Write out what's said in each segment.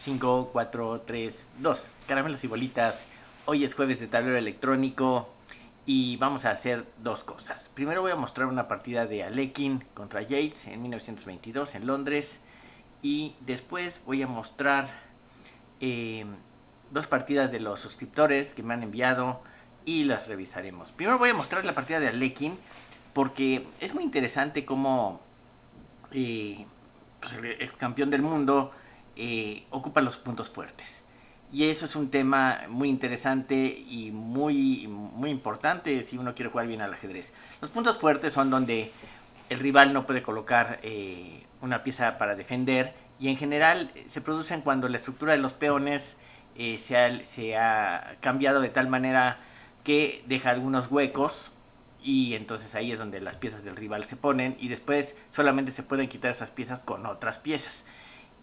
5, 4, 3, 2. Caramelos y bolitas. Hoy es jueves de tablero electrónico y vamos a hacer dos cosas. Primero voy a mostrar una partida de Alekhine contra Yates en 1922 en Londres. Y después voy a mostrar dos partidas de los suscriptores que me han enviado y las revisaremos. Primero voy a mostrar la partida de Alekhine porque es muy interesante cómo pues el ex campeón del mundo ocupa los puntos fuertes. Y eso es un tema muy interesante y muy importante si uno quiere jugar bien al ajedrez. Los puntos fuertes son donde el rival no puede colocar una pieza para defender, y en general se producen cuando la estructura de los peones se ha cambiado de tal manera que deja algunos huecos, y entonces ahí es donde las piezas del rival se ponen, y después solamente se pueden quitar esas piezas con otras piezas.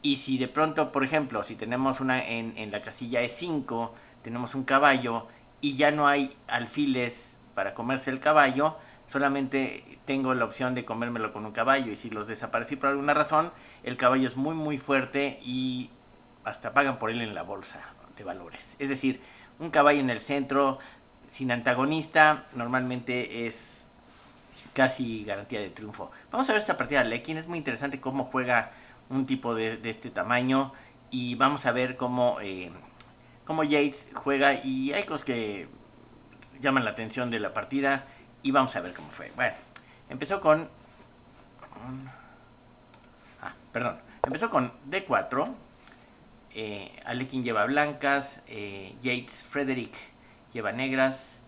Y si de pronto, por ejemplo, si tenemos una en la casilla E5, tenemos un caballo y ya no hay alfiles para comerse el caballo, solamente tengo la opción de comérmelo con un caballo, y si los desaparecí por alguna razón, el caballo es muy fuerte y hasta pagan por él en la bolsa de valores. Es decir, un caballo en el centro sin antagonista normalmente es casi garantía de triunfo. Vamos a ver esta partida de Alekhine. Es muy interesante cómo juega un tipo de este tamaño, y vamos a ver cómo Yates juega, y hay cosas que llaman la atención de la partida, y vamos a ver cómo fue. Bueno, empezó con empezó con D4. Alekhine lleva blancas, Yates Frederick lleva negras,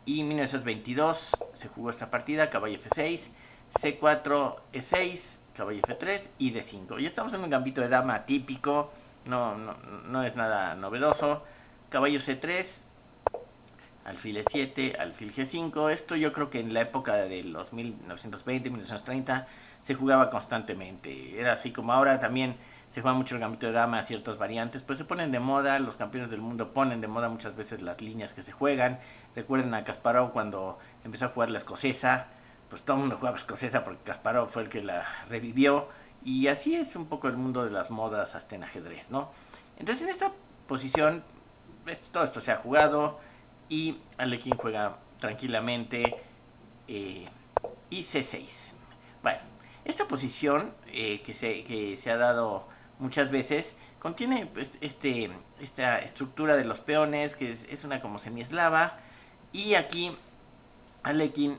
y en 1922 se jugó esta partida: caballo F6, C4, E6, caballo F3 y D5. Y estamos en un gambito de dama típico, no es nada novedoso. Caballo C3, alfil E7, alfil G5. Esto yo creo que en la época de los 1920, 1930 se jugaba constantemente. Era así como ahora también se juega mucho el gambito de dama, ciertas variantes, pues se ponen de moda. Los campeones del mundo ponen de moda muchas veces las líneas que se juegan. Recuerden a Kasparov cuando empezó a jugar la escocesa, pues todo el mundo jugaba escocesa porque Kasparov fue el que la revivió. Y así es un poco el mundo de las modas hasta en ajedrez, ¿no? Entonces en esta posición todo esto se ha jugado, y Alekhine juega tranquilamente y C6. Bueno, esta posición que se ha dado muchas veces contiene pues, esta estructura de los peones, que es una como semieslava. Y aquí Alekhine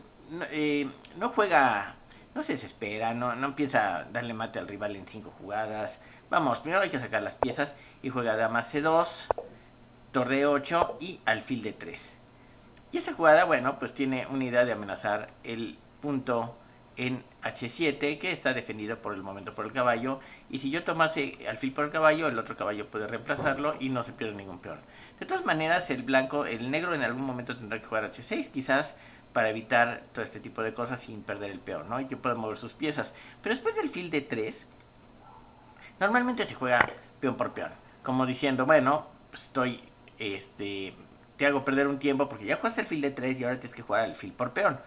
no juega, no se desespera, no empieza a darle mate al rival en 5 jugadas. Vamos, primero hay que sacar las piezas, y juega dama C2, torre 8 y alfil D3. Y esa jugada, bueno, pues tiene una idea de amenazar el punto en H7, que está defendido por el momento por el caballo, y si yo tomase alfil por el caballo, el otro caballo puede reemplazarlo y no se pierde ningún peón. De todas maneras, el negro en algún momento tendrá que jugar H6, quizás para evitar todo este tipo de cosas sin perder el peón, ¿no? Y que pueda mover sus piezas. Pero después del alfil D3, normalmente se juega peón por peón, como diciendo, bueno, pues te hago perder un tiempo porque ya jugaste el alfil D3 y ahora tienes que jugar alfil por peón.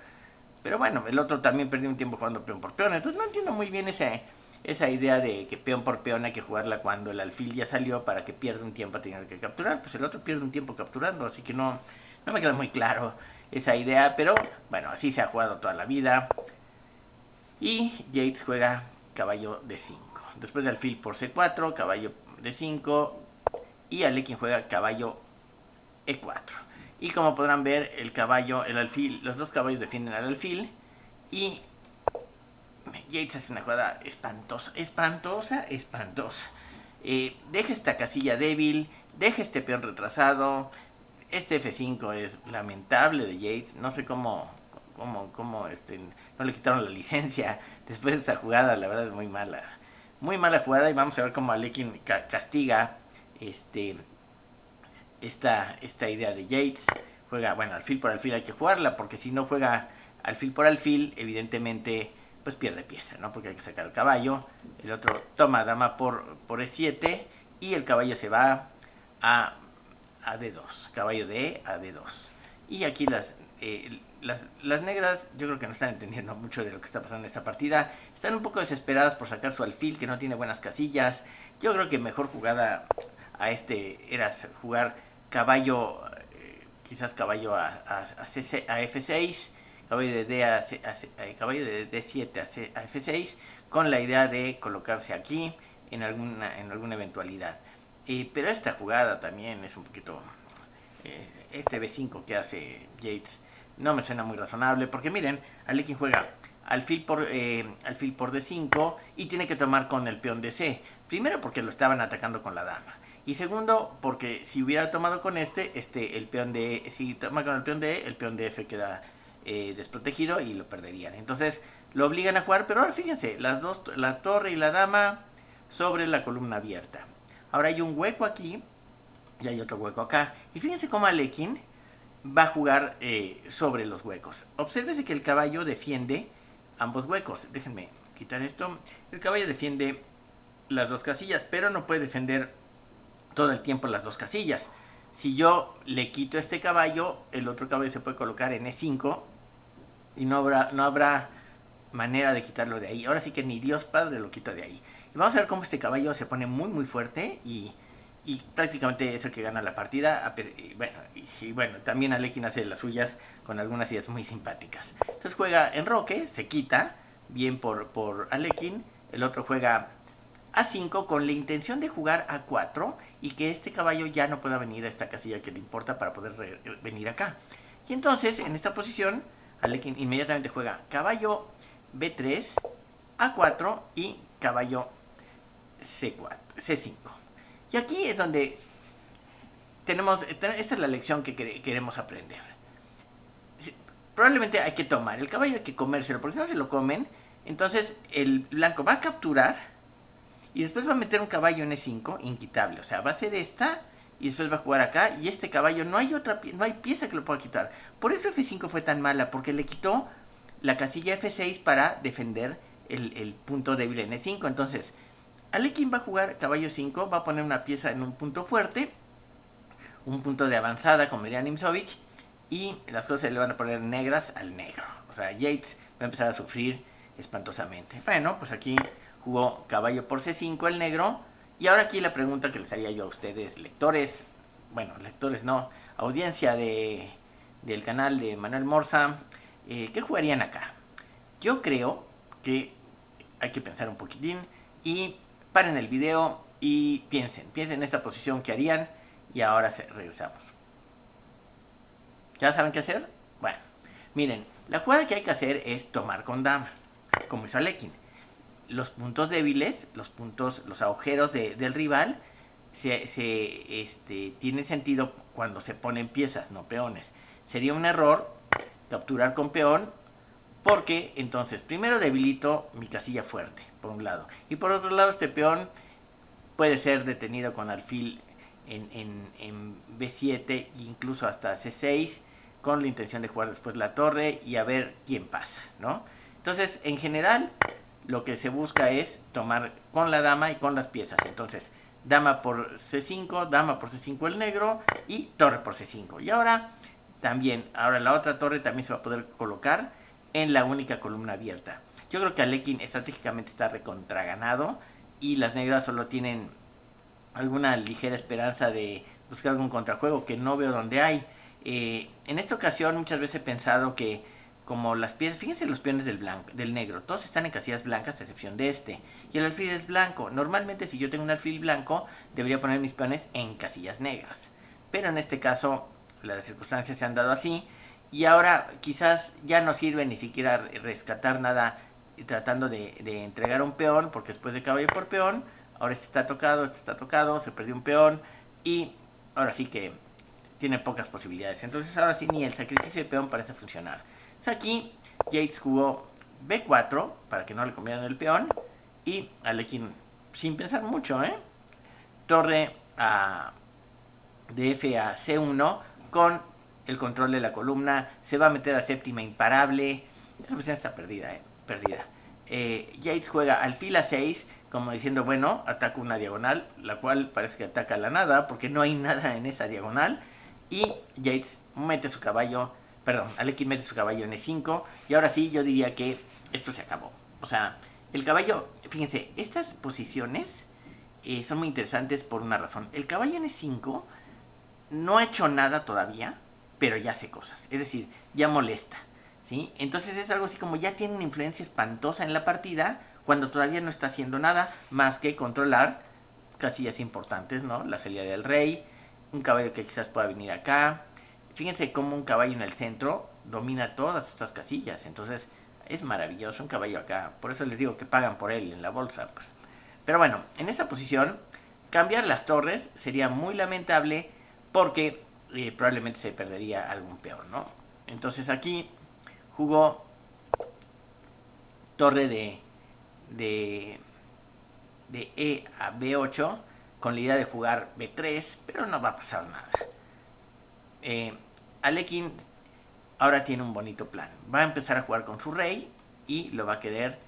Pero bueno, el otro también perdió un tiempo jugando peón por peón. Entonces no entiendo muy bien esa idea de que peón por peón hay que jugarla cuando el alfil ya salió para que pierda un tiempo a tener que capturar. Pues el otro pierde un tiempo capturando, así que no me queda muy claro esa idea. Pero bueno, así se ha jugado toda la vida. Y Yates juega caballo D5. Después de alfil por C4, caballo D5, y Alekhine juega caballo E4. Y como podrán ver, el alfil, los dos caballos defienden al alfil, y Yates hace una jugada espantosa. Deja esta casilla débil, deja este peón retrasado. Este F5 es lamentable de Yates. No sé cómo no le quitaron la licencia después de esa jugada. La verdad es muy mala jugada, y vamos a ver cómo Alekhine castiga esta idea de Yates. Juega, bueno, alfil por alfil hay que jugarla, porque si no juega alfil por alfil, evidentemente pues pierde pieza, ¿no? Porque hay que sacar el caballo. El otro toma dama por E7, y el caballo se va a D2, caballo de E a D2. Y aquí las negras yo creo que no están entendiendo mucho de lo que está pasando en esta partida. Están un poco desesperadas por sacar su alfil, que no tiene buenas casillas. Yo creo que mejor jugada a era jugar caballo, quizás caballo a F6, caballo de caballo de D7 a F6, con la idea de colocarse aquí en alguna eventualidad. Pero esta jugada también es un poquito... este B5 que hace Yates no me suena muy razonable, porque miren, Alekhine juega alfil por D5 y tiene que tomar con el peón DC. Primero porque lo estaban atacando con la dama, y segundo porque si hubiera tomado con el peón de... si toma con el peón de F queda desprotegido y lo perderían. Entonces lo obligan a jugar, pero ahora fíjense, las dos, la torre y la dama sobre la columna abierta. Ahora hay un hueco aquí y hay otro hueco acá. Y fíjense cómo Alekhine va a jugar sobre los huecos. Obsérvese que el caballo defiende ambos huecos. Déjenme quitar esto. El caballo defiende las dos casillas, pero no puede defender todo el tiempo las dos casillas. Si yo le quito este caballo, el otro caballo se puede colocar en E5 y no habrá manera de quitarlo de ahí. Ahora sí que ni Dios Padre lo quita de ahí. Y vamos a ver cómo este caballo se pone muy muy fuerte y prácticamente es el que gana la partida. Y bueno, también Alekhine hace las suyas con algunas ideas muy simpáticas. Entonces juega enroque, se quita, bien por Alekhine. El otro juega A5 con la intención de jugar A4 y que este caballo ya no pueda venir a esta casilla que le importa para poder venir acá. Y entonces, en esta posición, Alekhine inmediatamente juega caballo B3, A4 y caballo C5. Y aquí es donde esta es la lección que queremos aprender. Probablemente hay que tomar el caballo, hay que comérselo, porque si no se lo comen, entonces el blanco va a capturar y después va a meter un caballo en E5 inquitable. O sea, va a hacer esta y después va a jugar acá, y este caballo no hay pieza que lo pueda quitar. Por eso F5 fue tan mala, porque le quitó la casilla F6 para defender el punto débil en E5. Entonces Alekhine va a jugar caballo 5, va a poner una pieza en un punto fuerte, un punto de avanzada, como diría Nimzovich, y las cosas se le van a poner negras al negro. O sea, Yates va a empezar a sufrir espantosamente. Bueno, pues aquí jugó caballo por C5 el negro, y ahora aquí la pregunta que les haría yo a ustedes, lectores, bueno, lectores no, audiencia del canal de Manuel Morza, ¿qué jugarían acá? Yo creo que hay que pensar un poquitín y paren el video y piensen en esta posición que harían, y ahora regresamos. ¿Ya saben qué hacer? Bueno, miren, la jugada que hay que hacer es tomar con dama, como hizo Alekhine. Los puntos débiles, los agujeros del rival tienen sentido cuando se ponen piezas, no peones. Sería un error capturar con peón, porque entonces primero debilito mi casilla fuerte, por un lado, y por otro lado este peón puede ser detenido con alfil en B7 e incluso hasta C6, con la intención de jugar después la torre y a ver quién pasa, ¿no? Entonces, en general, lo que se busca es tomar con la dama y con las piezas. Entonces, dama por C5, dama por C5 el negro y torre por C5. Y ahora la otra torre también se va a poder colocar en la única columna abierta. Yo creo que Alekhine estratégicamente está recontraganado y las negras solo tienen alguna ligera esperanza de buscar algún contrajuego que no veo donde hay. En esta ocasión muchas veces he pensado que como las piezas, fíjense los peones del negro, todos están en casillas blancas a excepción de este, y el alfil es blanco. Normalmente si yo tengo un alfil blanco debería poner mis peones en casillas negras, pero en este caso las circunstancias se han dado así, y ahora quizás ya no sirve ni siquiera rescatar nada tratando de entregar un peón, porque después de caballo por peón, ahora este está tocado, se perdió un peón y ahora sí que tiene pocas posibilidades. Entonces ahora sí ni el sacrificio de peón parece funcionar. Entonces aquí Yates jugó B4 para que no le comieran el peón, y Alekhine, sin pensar mucho, torre de F a C1 con el control de la columna, se va a meter a séptima imparable. Esa posición está perdida. Yates juega alfil a 6, como diciendo, bueno, ataco una diagonal, la cual parece que ataca la nada, porque no hay nada en esa diagonal, y Yates mete su caballo perdón, Alekhine mete su caballo en E5 y ahora sí yo diría que esto se acabó. O sea, el caballo, fíjense, estas posiciones son muy interesantes por una razón. El caballo en E5 no ha hecho nada todavía, pero ya hace cosas, es decir, ya molesta, ¿sí? Entonces es algo así como ya tiene una influencia espantosa en la partida cuando todavía no está haciendo nada más que controlar casillas importantes, ¿no? La salida del rey, un caballo que quizás pueda venir acá. Fíjense cómo un caballo en el centro domina todas estas casillas, entonces es maravilloso un caballo acá, por eso les digo que pagan por él en la bolsa, pues. Pero bueno, en esta posición cambiar las torres sería muy lamentable porque probablemente se perdería algún peón, ¿no? Entonces aquí jugó torre de E a B8 con la idea de jugar B3, pero no va a pasar nada. Alekhine ahora tiene un bonito plan. Va a empezar a jugar con su rey y lo va a querer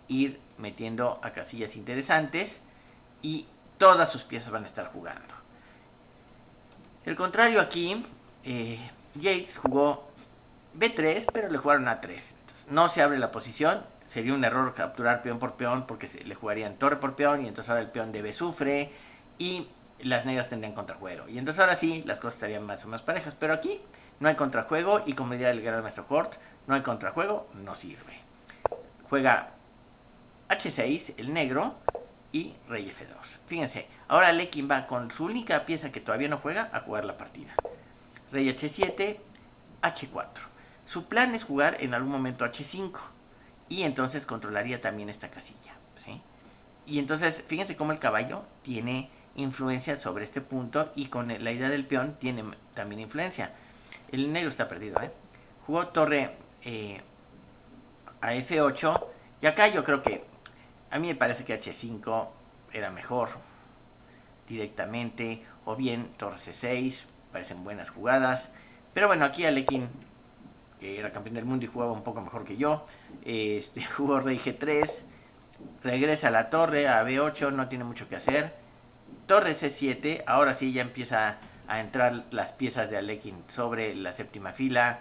ir metiendo a casillas interesantes y todas sus piezas van a estar jugando. El contrario aquí, Yates jugó B3, pero le jugaron A3. Entonces, no se abre la posición. Sería un error capturar peón por peón porque le jugarían torre por peón y entonces ahora el peón de B sufre y las negras tendrían contrajuego. Y entonces ahora sí, las cosas estarían más o menos parejas. Pero aquí no hay contrajuego y como diría el gran maestro Hort, no hay contrajuego, no sirve. Juega H6, el negro, y rey F2. Fíjense, ahora Alekhine va con su única pieza que todavía no juega a jugar la partida. Rey H7, H4. Su plan es jugar en algún momento H5 y entonces controlaría también esta casilla, ¿sí? Y entonces fíjense cómo el caballo tiene influencia sobre este punto y con la idea del peón tiene también influencia. El negro está perdido, ¿eh? Jugó torre a F8 y acá yo creo que a mí me parece que H5 era mejor directamente, o bien torre C6, parecen buenas jugadas. Pero bueno, aquí Alekhine, que era campeón del mundo y jugaba un poco mejor que yo, jugó rey G3, regresa a la torre, a B8, no tiene mucho que hacer. Torre C7, ahora sí ya empieza a entrar las piezas de Alekhine sobre la séptima fila.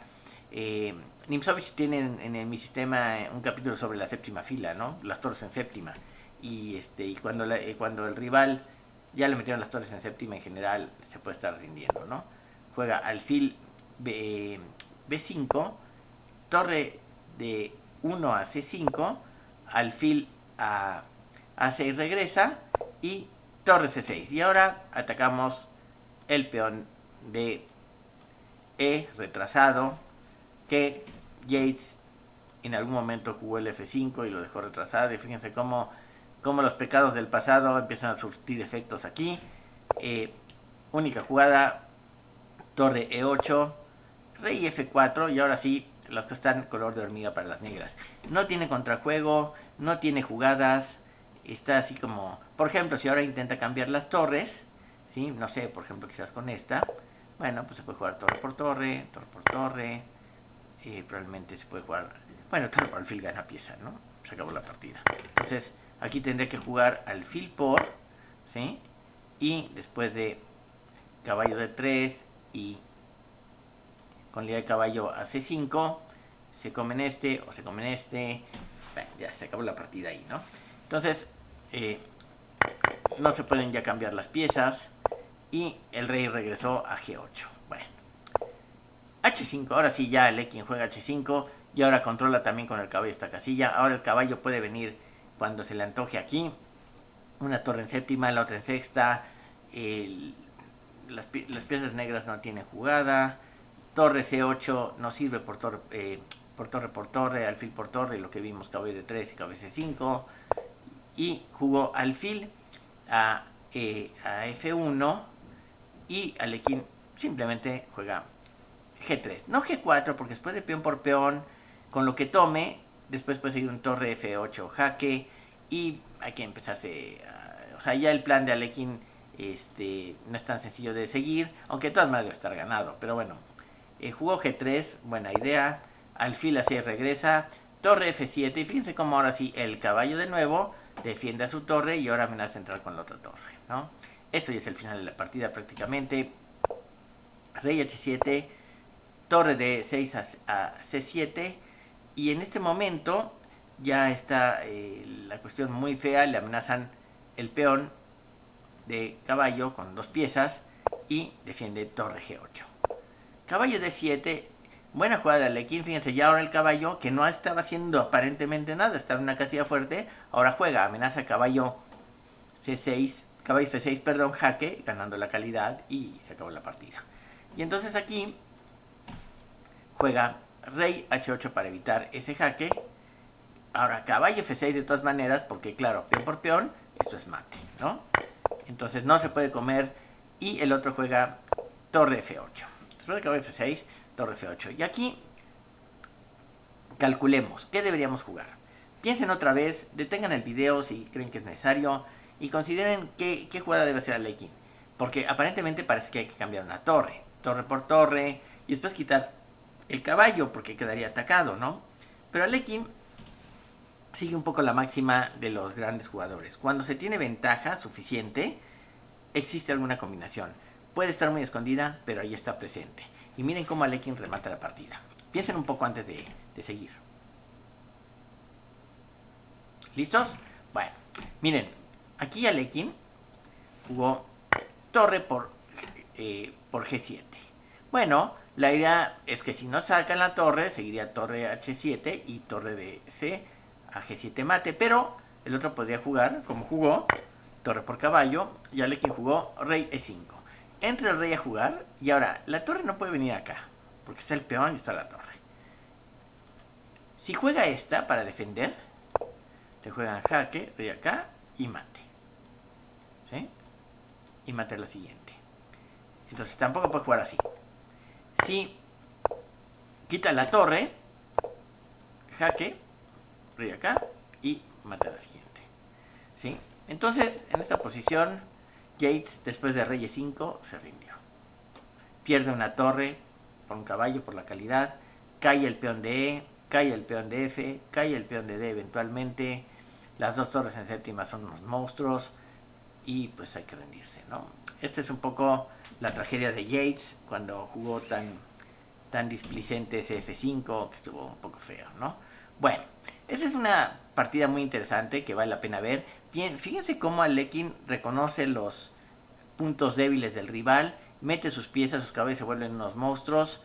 Nimzowitsch tiene en mi sistema un capítulo sobre la séptima fila, ¿no? Las torres en séptima. Y cuando el rival ya le metieron las torres en séptima, en general se puede estar rindiendo, ¿no? Juega alfil B5, torre de 1 a C5, alfil a A6 regresa y torre C6. Y ahora atacamos el peón de E retrasado, que Yates en algún momento jugó el F5 y lo dejó retrasado. Y fíjense cómo los pecados del pasado empiezan a surtir efectos aquí. Única jugada, torre E8, rey F4 y ahora sí las cosas están color de hormiga para las negras. No tiene contrajuego, no tiene jugadas, está así como, por ejemplo, si ahora intenta cambiar las torres, ¿sí? No sé, por ejemplo, quizás con esta, bueno, pues se puede jugar torre por torre, probablemente se puede jugar, bueno, torre por alfil gana pieza, ¿no? Se acabó la partida. Entonces, aquí tendré que jugar alfil por, ¿sí? Y después de caballo de 3 y con la idea de caballo a C5, se comen este o se comen este, bueno, ya se acabó la partida ahí, ¿no? Entonces, no se pueden ya cambiar las piezas y el rey regresó a G8. Bueno, H5, ahora sí ya Alekhine juega H5 y ahora controla también con el caballo esta casilla. Ahora el caballo puede venir cuando se le antoje aquí, una torre en séptima, la otra en sexta, las piezas negras no tienen jugada, torre C8 no sirve por torre, alfil por torre, lo que vimos, caballo de 3 y caballo C5, y jugó alfil a F1 y Alekhine simplemente juega G3, no G4 porque después de peón por peón, con lo que tome, después puede seguir un torre F8 jaque y hay que empezarse o sea, ya el plan de Alekhine no es tan sencillo de seguir, aunque de todas maneras debe estar ganado, pero bueno, jugó G3, buena idea, alfil A6 regresa, torre F7 y fíjense cómo ahora sí el caballo de nuevo defiende a su torre y ahora amenaza entrar con la otra torre, ¿no? Esto ya es el final de la partida prácticamente. Rey H7, torre de 6 a C7, y en este momento ya está la cuestión muy fea, le amenazan el peón de caballo con 2 piezas y defiende torre G8. Caballo D7, buena jugada de Alekhine, fíjense, ya ahora el caballo, que no estaba haciendo aparentemente nada, estaba en una casilla fuerte, ahora juega, amenaza caballo C6, caballo F6, perdón, jaque, ganando la calidad y se acabó la partida. Y entonces aquí juega rey H8 para evitar ese jaque. Ahora caballo F6 de todas maneras, porque claro, peón por peón, esto es mate, ¿no? Entonces no se puede comer, y el otro juega torre F8. Después de caballo F6, torre F8. Y aquí calculemos, ¿qué deberíamos jugar? Piensen otra vez, detengan el video si creen que es necesario y consideren qué jugada debe hacer Alekhine. Porque aparentemente parece que hay que cambiar una torre, torre por torre, y después quitar el caballo porque quedaría atacado, ¿no? Pero Alekhine sigue un poco la máxima de los grandes jugadores. Cuando se tiene ventaja suficiente, existe alguna combinación. Puede estar muy escondida, pero ahí está presente. Y miren cómo Alekhine remata la partida. Piensen un poco antes de seguir. ¿Listos? Bueno, miren, aquí Alekhine jugó torre por G7. Bueno, la idea es que si no sacan la torre, seguiría torre H7 y torre de C a G7 mate, pero el otro podría jugar, como jugó, torre por caballo, y Alekhine jugó rey E5. Entra el rey a jugar, y ahora, la torre no puede venir acá, porque está el peón y está la torre. Si juega esta para defender, le juegan jaque, rey acá, y mate. ¿Sí? Y mate la siguiente. Entonces tampoco puede jugar así. Si quita la torre, jaque, rey acá, y mate la siguiente. ¿Sí? Entonces, en esta posición, Yates, después de rey E5, se rindió. Pierde una torre por un caballo, por la calidad. Cae el peón de E, cae el peón de F, cae el peón de D eventualmente. Las 2 torres en séptima son unos monstruos. Y pues hay que rendirse, ¿no? Esta es un poco la tragedia de Yates cuando jugó tan displicente ese F5, que estuvo un poco feo, ¿no? Bueno, esta es una partida muy interesante que vale la pena ver. Bien, fíjense cómo Alekhine reconoce los puntos débiles del rival, mete sus piezas, sus caballos se vuelven unos monstruos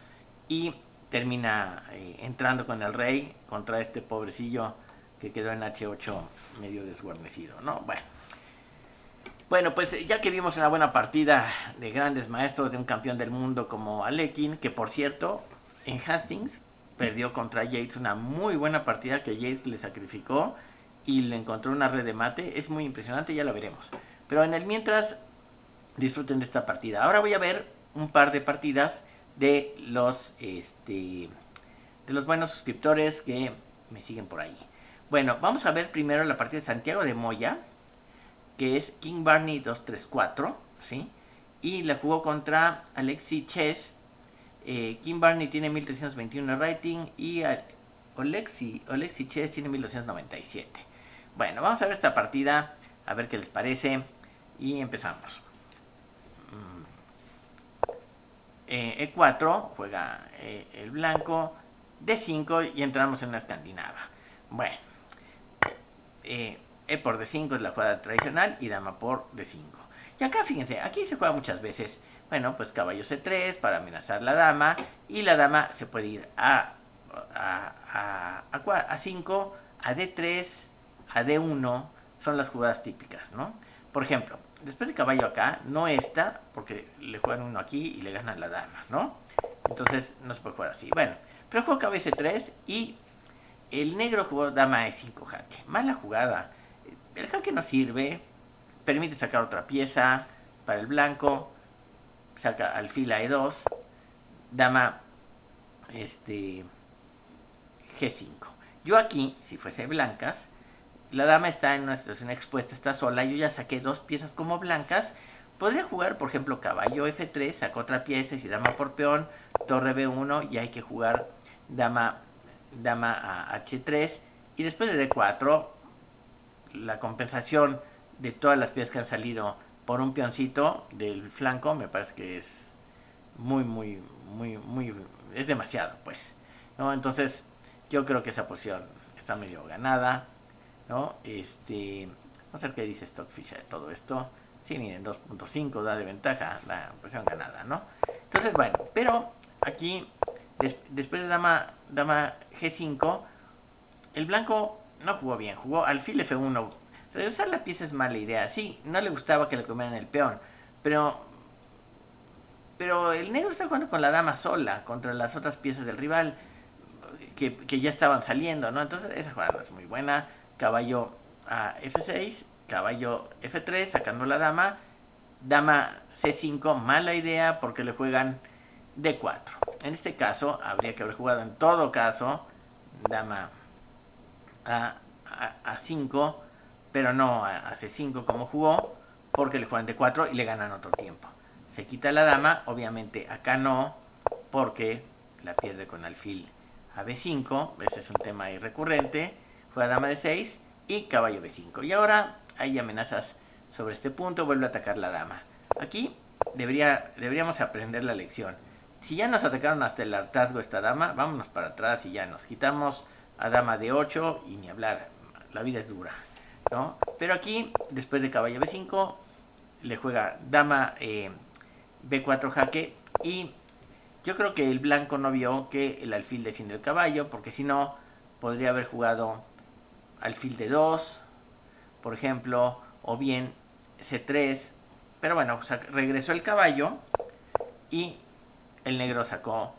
y termina entrando con el rey contra este pobrecillo que quedó en H8 medio desguarnecido, ¿no? Bueno, pues ya que vimos una buena partida de grandes maestros, de un campeón del mundo como Alekhine, que por cierto, en Hastings perdió contra Yates una muy buena partida que Yates le sacrificó y le encontró una red de mate. Es muy impresionante, ya la veremos. Pero en el mientras, disfruten de esta partida. Ahora voy a ver un par de partidas de los buenos suscriptores que me siguen por ahí. Bueno, vamos a ver primero la partida de Santiago de Moya, que es King Barney 234, ¿sí? Y la jugó contra Alexi Chess. King Barney tiene 1321 rating y Alexi Chess tiene 1297. Bueno, vamos a ver esta partida, a ver qué les parece y empezamos. E4, juega el blanco, D5 y entramos en una escandinava. Bueno, E por D5 es la jugada tradicional y dama por D5. Y acá fíjense, aquí se juega muchas veces. Bueno, pues caballo C3 para amenazar la dama. Y la dama se puede ir a 5, a D3, a D1. Son las jugadas típicas, ¿no? Por ejemplo, después de caballo acá, no esta, porque le juegan uno aquí y le ganan la dama, ¿no? Entonces no se puede jugar así. Bueno, pero juego caballo C3 y el negro jugó dama E5 jaque. Mala jugada. El jaque no sirve. Permite sacar otra pieza para el blanco. Saca alfil a E2. Dama G5. Yo aquí, si fuese blancas, la dama está en una situación expuesta, está sola. Yo ya saqué 2 piezas como blancas. Podría jugar, por ejemplo, caballo F3, saco otra pieza y si dama por peón, torre B1 y hay que jugar dama a H3 y después de D4 la compensación de todas las piezas que han salido por un peoncito del flanco me parece que es muy es demasiado, pues, ¿no? Entonces, yo creo que esa posición está medio ganada, ¿no? Vamos a ver qué dice Stockfish de todo esto. Sí, miren, 2.5 da de ventaja la posición ganada, ¿no? Entonces, bueno, pero aquí, después de dama G5, el blanco no jugó bien, jugó alfil F1. Regresar la pieza es mala idea. Sí, no le gustaba que le comieran el peón, pero el negro está jugando con la dama sola contra las otras piezas del rival que ya estaban saliendo, ¿no? Entonces esa jugada no es muy buena. Caballo a F6, caballo F3, sacando la dama. Dama C5, mala idea porque le juegan D4. En este caso habría que haber jugado en todo caso dama a 5, pero no a C5 como jugó, porque le juegan D4 y le ganan otro tiempo. Se quita la dama, obviamente acá no, porque la pierde con alfil a B5, ese es un tema ahí recurrente. Juega dama de 6 y caballo B5. Y ahora hay amenazas sobre este punto, vuelve a atacar la dama. Aquí deberíamos aprender la lección. Si ya nos atacaron hasta el hartazgo esta dama, vámonos para atrás y ya nos quitamos a dama de 8 y ni hablar, la vida es dura, ¿no? Pero aquí, después de caballo B5, le juega dama B4 jaque y yo creo que el blanco no vio que el alfil defiende el caballo, porque si no, podría haber jugado alfil de 2, por ejemplo, o bien C3, pero bueno, o sea, regresó el caballo y el negro sacó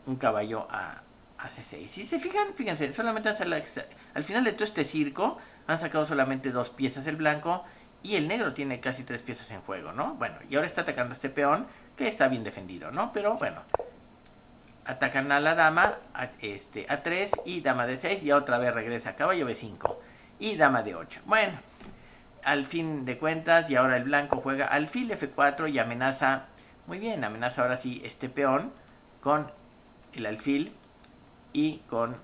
un caballo a C6. Si se fijan, fíjense, solamente al final de todo este circo han sacado solamente 2 piezas el blanco y el negro tiene casi 3 piezas en juego, ¿no? Bueno, y ahora está atacando este peón que está bien defendido, ¿no? Pero bueno, atacan a la dama a 3 y dama de 6 y otra vez regresa caballo B5 y dama de 8. Bueno, al fin de cuentas, y ahora el blanco juega alfil F4 y amenaza, muy bien, amenaza ahora sí este peón con el alfil y con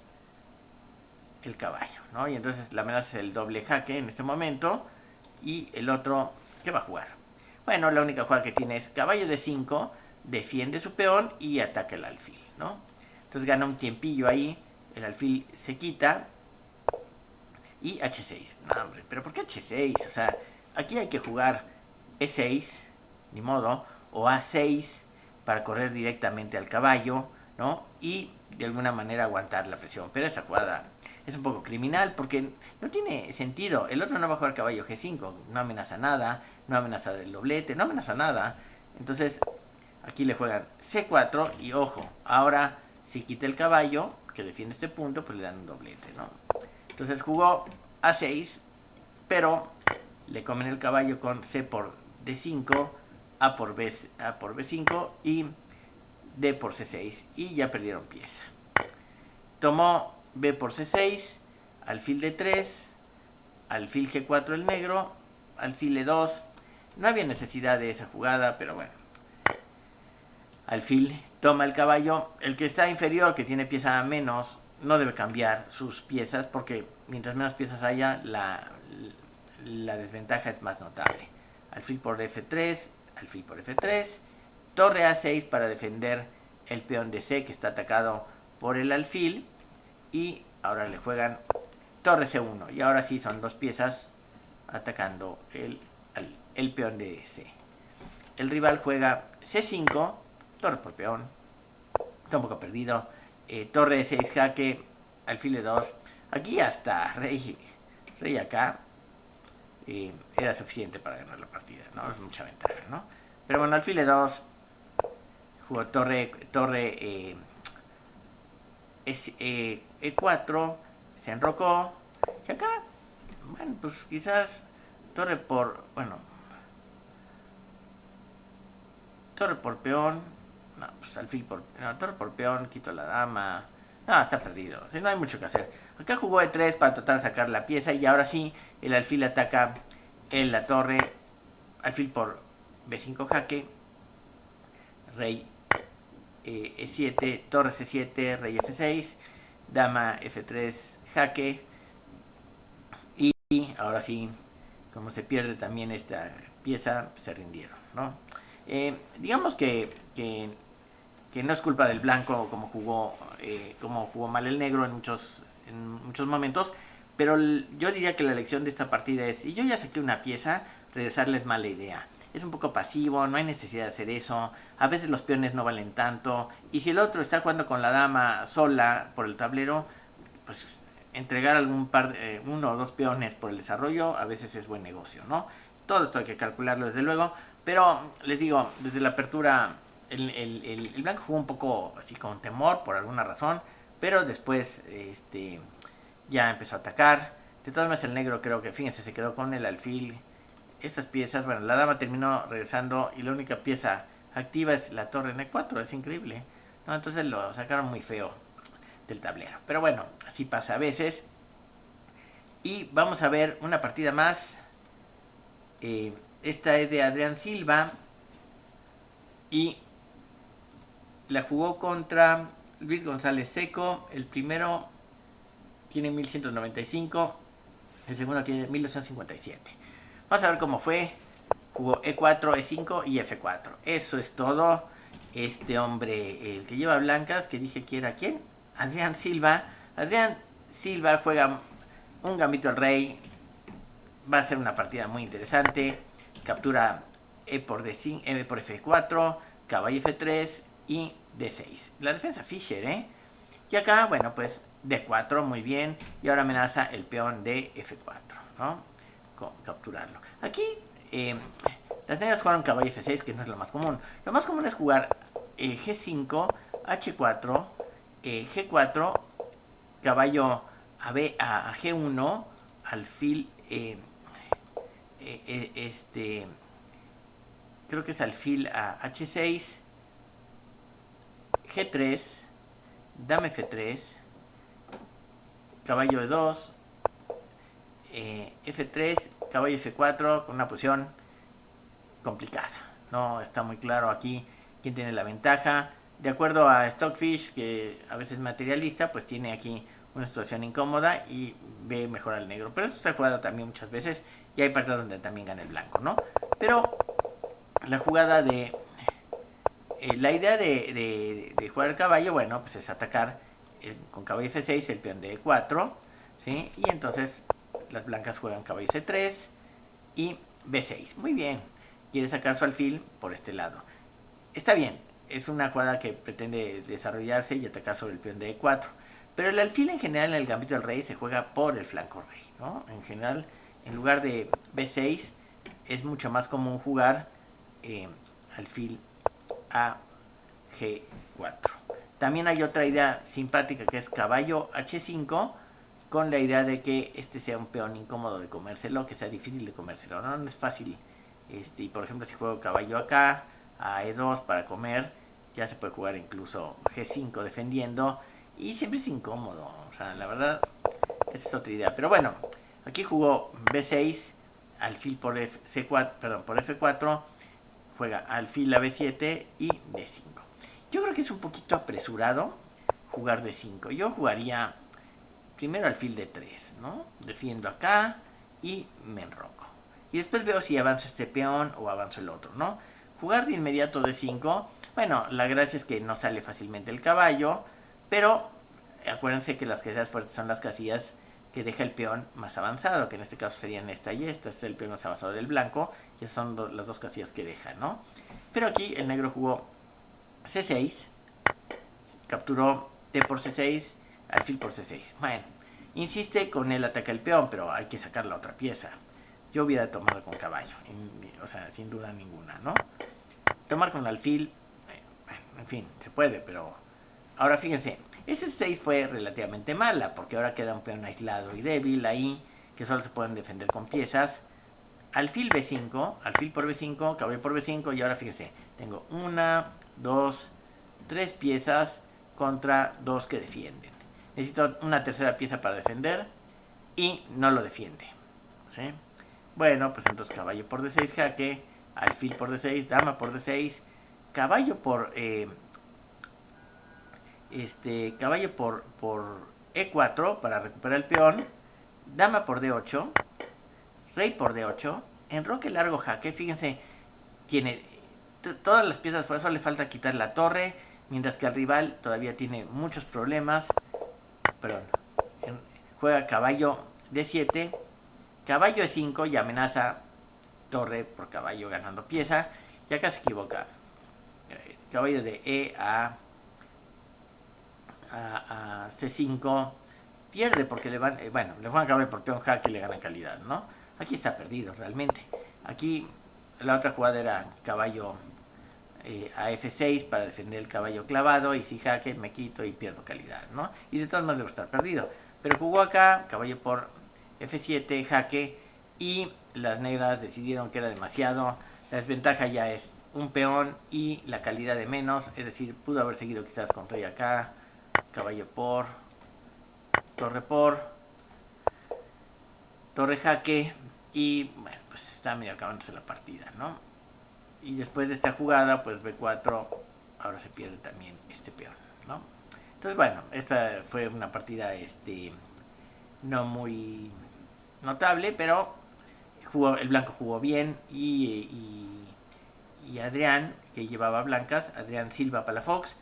el caballo, ¿no? Y entonces la amenaza es el doble jaque en este momento. Y el otro, ¿qué va a jugar? Bueno, la única jugada que tiene es caballo de 5, defiende su peón y ataca el alfil, ¿no? Entonces gana un tiempillo ahí, el alfil se quita y H6. No, hombre, pero ¿por qué H6? O sea, aquí hay que jugar E6, ni modo, o A6 para correr directamente al caballo, ¿no? Y de alguna manera aguantar la presión. Pero esa jugada es un poco criminal porque no tiene sentido. El otro no va a jugar caballo G5, no amenaza nada, no amenaza del doblete, no amenaza nada. Entonces aquí le juegan C4 y ojo, ahora si quita el caballo que defiende este punto, pues le dan un doblete, ¿no? Entonces jugó A6, pero le comen el caballo con C por D5, A por B5 y D por C6 y ya perdieron pieza. Tomó B por C6, alfil D3, alfil G4 el negro, alfil E2. No había necesidad de esa jugada, pero bueno. Alfil toma el caballo. El que está inferior, que tiene pieza menos, no debe cambiar sus piezas porque mientras menos piezas haya, la desventaja es más notable. Alfil por F3, alfil por F3, torre A6 para defender el peón de C que está atacado por el alfil y ahora le juegan torre C1 y ahora sí son 2 piezas atacando el peón de C. El rival juega C5, torre por peón, está un poco perdido, torre E6 jaque, alfil E2, aquí hasta rey acá era suficiente para ganar la partida, ¿no? Es mucha ventaja, ¿no? Pero bueno, alfil E2, jugó torre E4, se enrocó, y acá, bueno, pues quizás torre por peón, no, pues alfil por, no, torre por peón, quito la dama, no, está perdido, o sea, no hay mucho que hacer. Acá jugó E3 para tratar de sacar la pieza y ahora sí, el alfil ataca en la torre, alfil por B5 jaque, rey E7, torre C7, rey F6, dama F3 jaque y ahora sí, como se pierde también esta pieza, se rindieron, ¿no? Digamos que que no es culpa del blanco como jugó mal el negro en muchos momentos, pero yo diría que la lección de esta partida es, si yo ya saqué una pieza, regresarles mala idea. Es un poco pasivo, no hay necesidad de hacer eso, a veces los peones no valen tanto, y si el otro está jugando con la dama sola por el tablero, pues entregar uno o dos peones por el desarrollo a veces es buen negocio, ¿no? Todo esto hay que calcularlo desde luego, pero les digo, desde la apertura el blanco jugó un poco así con temor por alguna razón, pero después ya empezó a atacar. De todas maneras el negro creo que, fíjense, se quedó con el alfil. Estas piezas, bueno, la dama terminó regresando y la única pieza activa es la torre en E4, es increíble, ¿no? Entonces lo sacaron muy feo del tablero. Pero bueno, así pasa a veces. Y vamos a ver una partida más. Esta es de Adrián Silva. Y la jugó contra Luis González Seco. El primero tiene 1195. El segundo tiene 1257. Vamos a ver cómo fue. Jugó E4, E5 y F4. Eso es todo. Este hombre, el que lleva blancas, que dije que era ¿quién? Adrián Silva. Adrián Silva juega un gambito al rey. Va a ser una partida muy interesante. Captura E por D5, E por F4, caballo F3 y D6. La defensa Fischer, ¿eh? Y acá, bueno, pues D4, muy bien. Y ahora amenaza el peón de F4, ¿no? Capturarlo. Aquí, las negras jugaron caballo F6, que no es lo más común. Lo más común es jugar G5, H4, G4, caballo a G1, alfil, creo que es alfil a H6, G3, dama F3, caballo E2, F3, caballo F4, con una posición complicada. No está muy claro aquí quién tiene la ventaja. De acuerdo a Stockfish, que a veces es materialista, pues tiene aquí una situación incómoda y ve mejor al negro. Pero eso se ha jugado también muchas veces y hay partidas donde también gana el blanco, ¿no? Pero la jugada de... la idea de jugar el caballo, bueno, pues es atacar con caballo F6 el peón de E4, ¿sí? Y entonces las blancas juegan caballo C3 y B6. Muy bien. Quiere sacar su alfil por este lado. Está bien. Es una jugada que pretende desarrollarse y atacar sobre el peón de E4. Pero el alfil en general en el gambito del rey se juega por el flanco rey, ¿no? En general, en lugar de B6, es mucho más común jugar alfil a G4. También hay otra idea simpática que es caballo H5, con la idea de que este sea un peón incómodo de comérselo, que sea difícil de comérselo, ¿no? No es fácil. Y por ejemplo, si juego caballo acá, a E2 para comer, ya se puede jugar incluso G5 defendiendo, y siempre es incómodo. O sea, la verdad, esa es otra idea. Pero bueno, aquí jugó B6, alfil por F4, juega alfil a B7 y D5. Yo creo que es un poquito apresurado jugar D5. Yo jugaría primero alfil D3, ¿no? Defiendo acá y me enroco. Y después veo si avanzo este peón o avanzo el otro, ¿no? Jugar de inmediato D5, bueno, la gracia es que no sale fácilmente el caballo, pero acuérdense que las casillas fuertes son las casillas que deja el peón más avanzado, que en este caso serían esta y esta. Este es el peón más avanzado del blanco, y esas son las dos casillas que deja, ¿no? Pero aquí el negro jugó C6, capturó D por C6, alfil por C6. Bueno, insiste con el ataque al peón, pero hay que sacar la otra pieza. Yo hubiera tomado con caballo, o sea, sin duda ninguna, ¿no? Tomar con alfil, en fin, se puede, pero... Ahora fíjense, ese 6 fue relativamente mala, porque ahora queda un peón aislado y débil ahí, que solo se pueden defender con piezas. Alfil B5, alfil por B5, caballo por B5, y ahora fíjense, tengo 1, 2, 3 piezas contra 2 que defienden. Necesito una tercera pieza para defender y no lo defiende, ¿sí? Bueno, pues entonces caballo por D6 jaque, alfil por D6, dama por D6, caballo por caballo por E4 para recuperar el peón, dama por D8, rey por D8, enroque largo jaque. Fíjense, tiene todas las piezas fuera, solo le falta quitar la torre, mientras que el rival todavía tiene muchos problemas. Perdón, juega caballo D7, caballo E5 y amenaza torre por caballo ganando pieza. Y acá se equivoca. Caballo de E a C5 pierde porque le van, bueno, le van a acabar por peón jaque y le gana calidad, ¿no? Aquí está perdido realmente. Aquí la otra jugada era caballo a F6 para defender el caballo clavado, y si jaque me quito y pierdo calidad, ¿no? Y de todas maneras debo estar perdido. Pero jugó acá, caballo por F7, jaque, y las negras decidieron que era demasiado. La desventaja ya es un peón y la calidad de menos, es decir, pudo haber seguido quizás con rey acá, caballo por, torre jaque, y bueno, pues está medio acabándose la partida, ¿no? Y después de esta jugada, pues B4, ahora se pierde también este peón, ¿no? Entonces, bueno, esta fue una partida no muy notable, pero el blanco jugó bien, y Adrián, que llevaba blancas, Adrián Silva Palafox,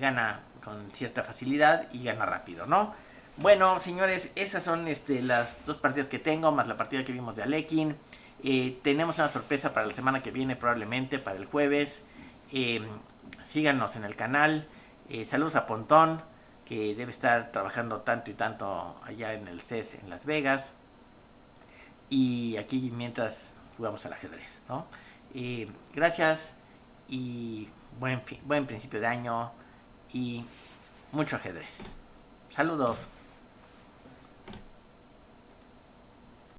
gana con cierta facilidad y gana rápido, ¿no? Bueno, señores, esas son las dos partidas que tengo, más la partida que vimos de Alekhine. Tenemos una sorpresa para la semana que viene, probablemente para el jueves. Síganos en el canal. Saludos a Pontón, que debe estar trabajando tanto y tanto allá en el CES en Las Vegas. Y aquí mientras jugamos al ajedrez, ¿no? Gracias y buen principio de año y mucho ajedrez. Saludos.